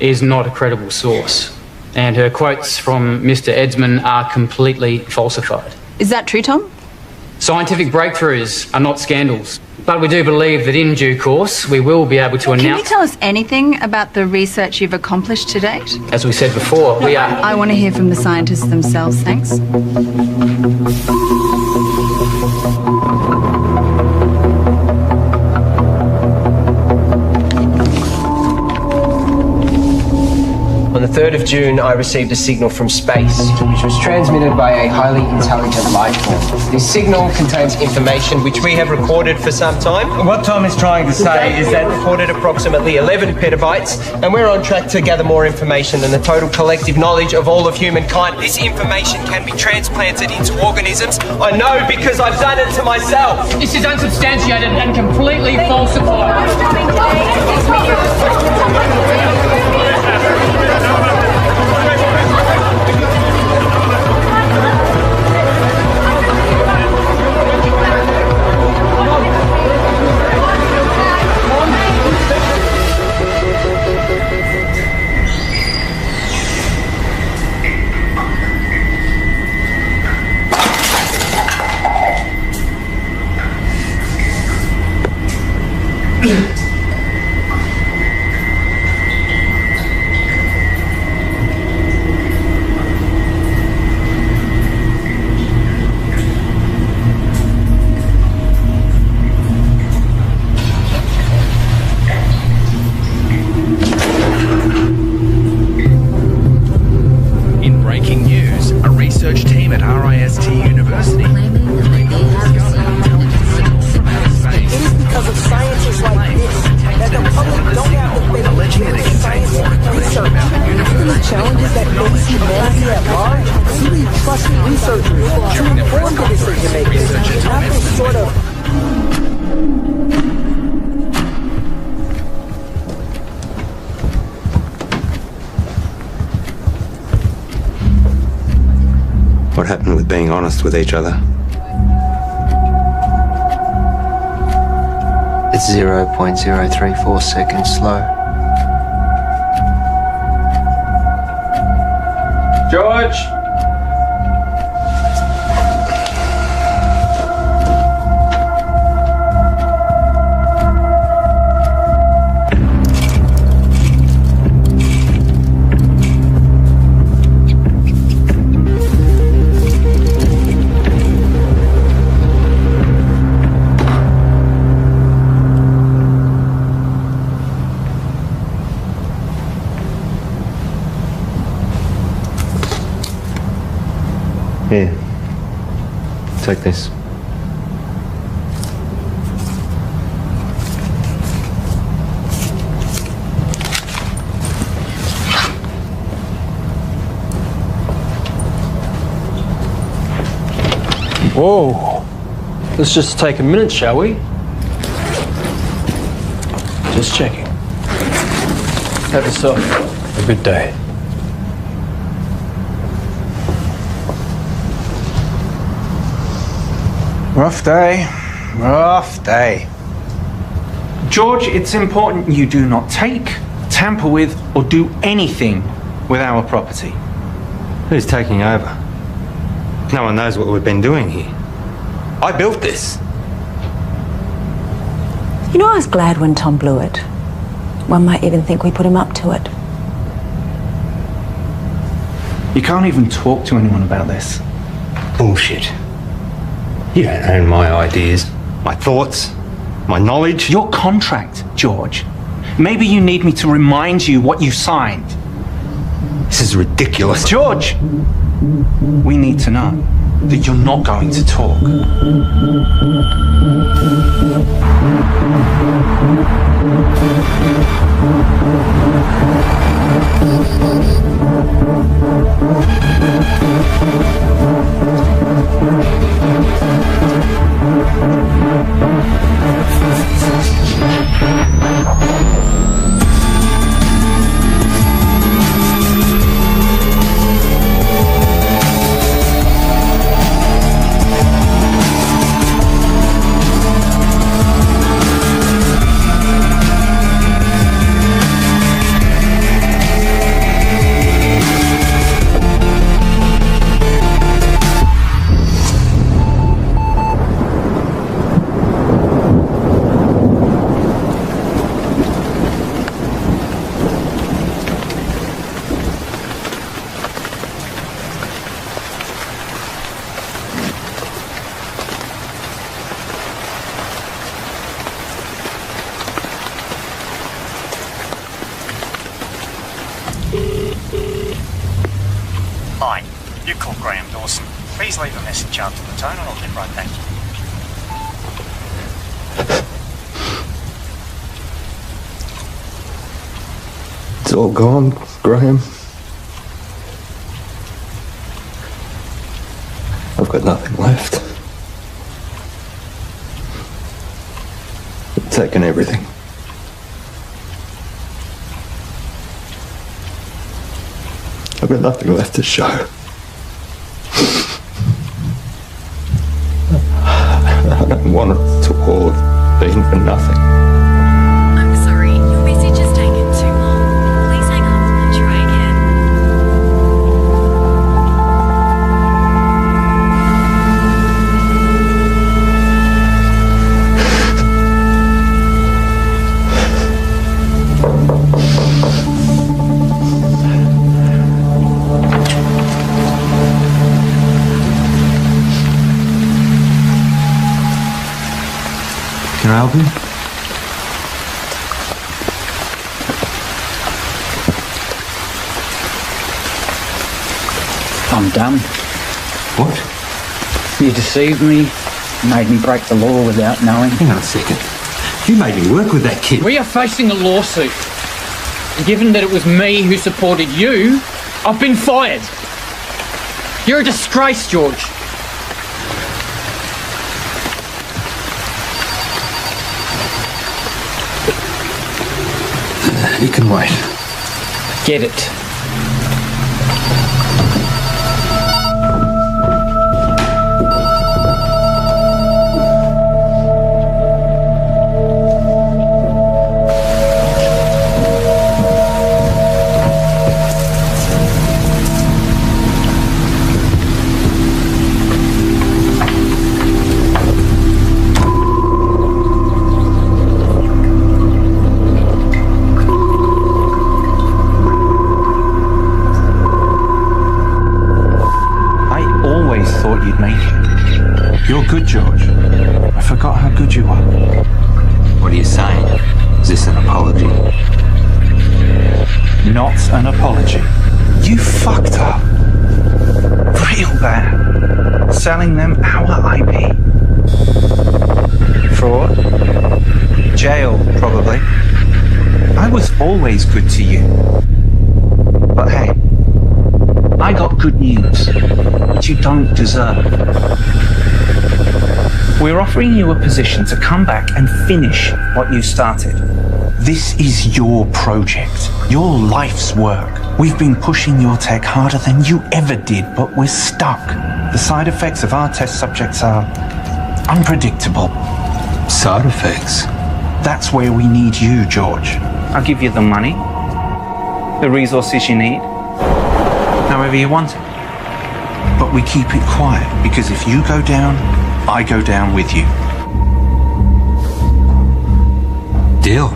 is not a credible source, and her quotes from Mr. Edsman are completely falsified. Is that true, Tom? Scientific breakthroughs are not scandals, but we do believe that in due course we will be able to Can you announce... tell us anything about the research you've accomplished to date? As we said before, we are... I want to hear from the scientists themselves, thanks. On the 3rd of June, I received a signal from space, which was transmitted by a highly intelligent life form. This signal contains information which we have recorded for some time. What Tom is trying to say is that recorded approximately 11 petabytes, and we're on track to gather more information than the total collective knowledge of all of humankind. This information can be transplanted into organisms. I know because I've done it to myself. This is unsubstantiated and completely falsified. What happened with being honest with each other? It's 0.034 seconds slow. George! Here, take this. Whoa. Let's just take a minute, shall we? Just checking. Have yourself a good day. Rough day. Rough day. George, it's important you do not take, tamper with, or do anything with our property. Who's taking over? No one knows what we've been doing here. I built this. You know, I was glad when Tom blew it. One might even think we put him up to it. You can't even talk to anyone about this. Bullshit. You don't own my ideas, my thoughts, my knowledge. Your contract, George. Maybe you need me to remind you what you signed. This is ridiculous. George! We need to know that you're not going to talk. Hi, you called Graham Dawson. Please leave a message after the tone and I'll get right back to you. It's all gone, Graham. I've got nothing left. They've taken everything. I've got nothing left to show. I don't want it to all have been for nothing. I'm sorry, your message has taken too long. Please hang up and try again. Can I help you? I'm done. What? You deceived me, made me break the law without knowing. Hang on a second. You made me work with that kid. We are facing a lawsuit. And given that it was me who supported you, I've been fired. You're a disgrace, George. You can wait. Get it. You're good, George. I forgot how good you are. What are you saying? Is this an apology? Not an apology. You fucked up. Real bad. Selling them our IP. Fraud. Jail, probably. I was always good to you. But hey, I got good news, which you don't deserve. We're offering you a position to come back and finish what you started. This is your project, your life's work. We've been pushing your tech harder than you ever did, but we're stuck. The side effects of our test subjects are unpredictable. Side effects? That's where we need you, George. I'll give you the money, the resources you need, however you want it. But we keep it quiet, because if you go down, I go down with you. Deal.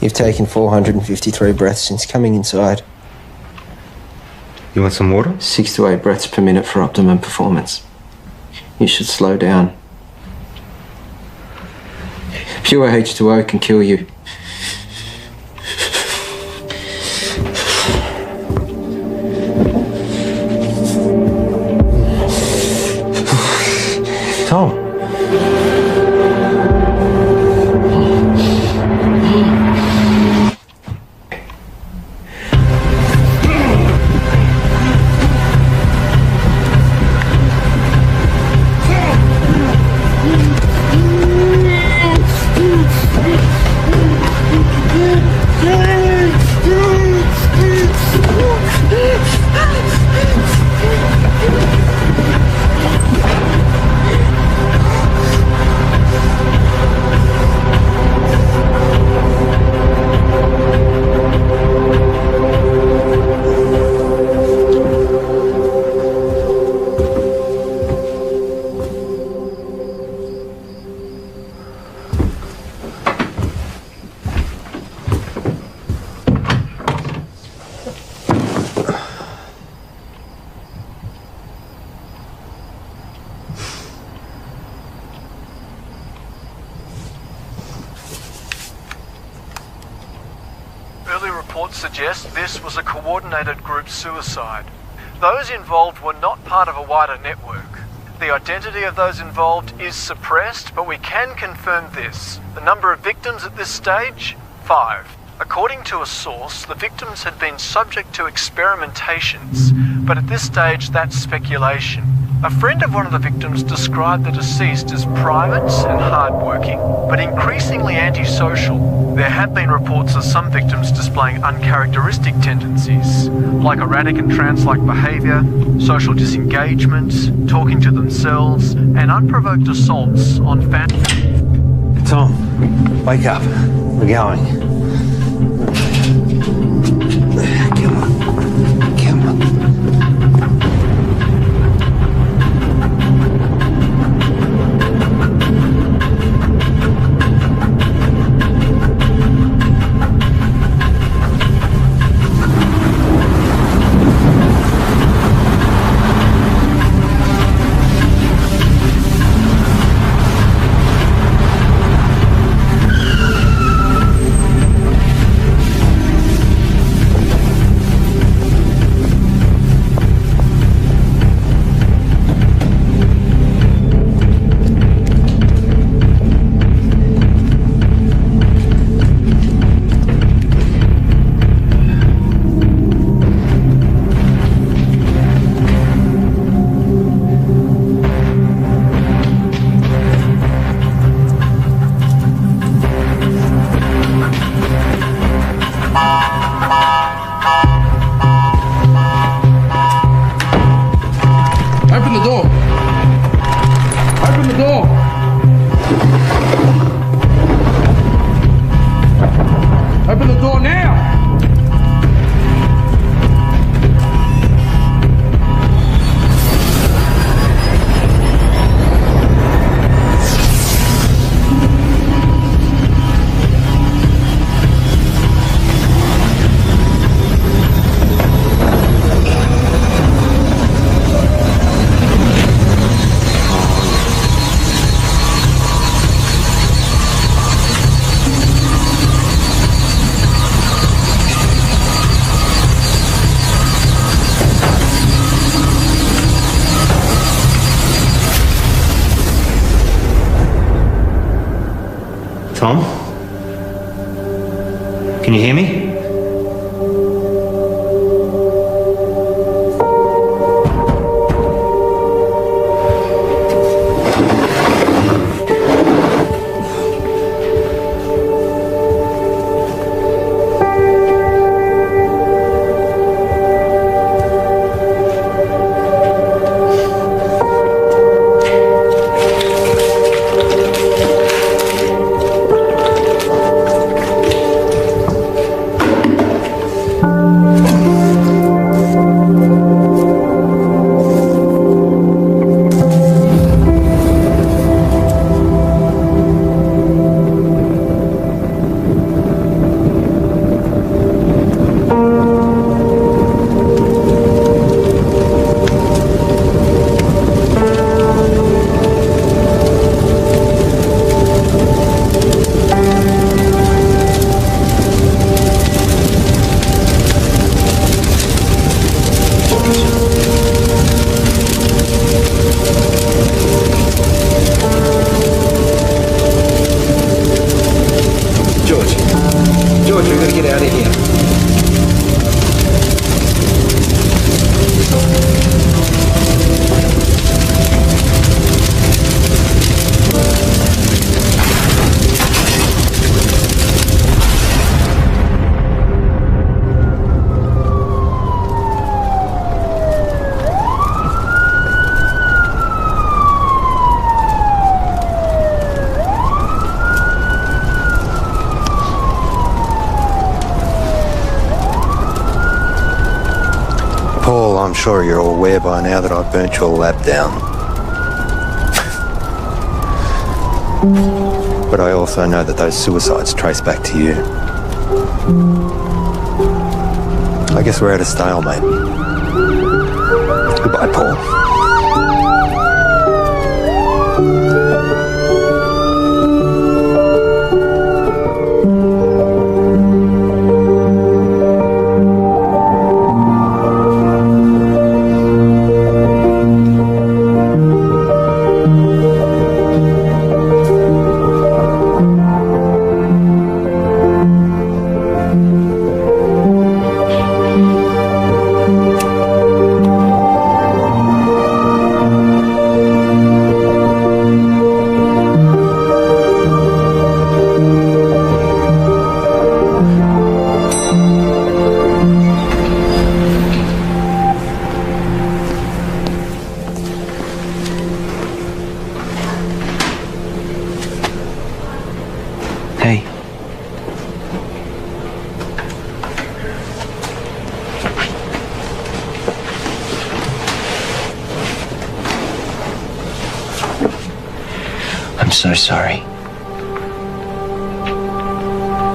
You've taken 453 breaths since coming inside. You want some water? 6 to 8 breaths per minute for optimum performance. You should slow down. Pure H2O can kill you. Tom. Early reports suggest this was a coordinated group suicide. Those involved were not part of a wider network. The identity of those involved is suppressed, but we can confirm this. The number of victims at this stage? 5. According to a source, the victims had been subject to experimentations, but at this stage that's speculation. A friend of one of the victims described the deceased as private and hardworking, but increasingly antisocial. There have been reports of some victims displaying uncharacteristic tendencies, like erratic and trance-like behaviour, social disengagement, talking to themselves, and unprovoked assaults on family. Tom, wake up. We're going. Tom? Can you hear me? sure you're all aware by now that I've burnt your lab down. But I also know that those suicides trace back to you. I guess we're at a stalemate. Goodbye, Paul. Hey. I'm so sorry.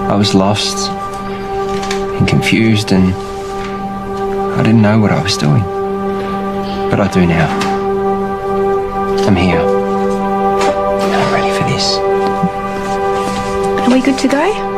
I was lost and confused and I didn't know what I was doing. But I do now. I'm here. And I'm ready for this. Are we good to go?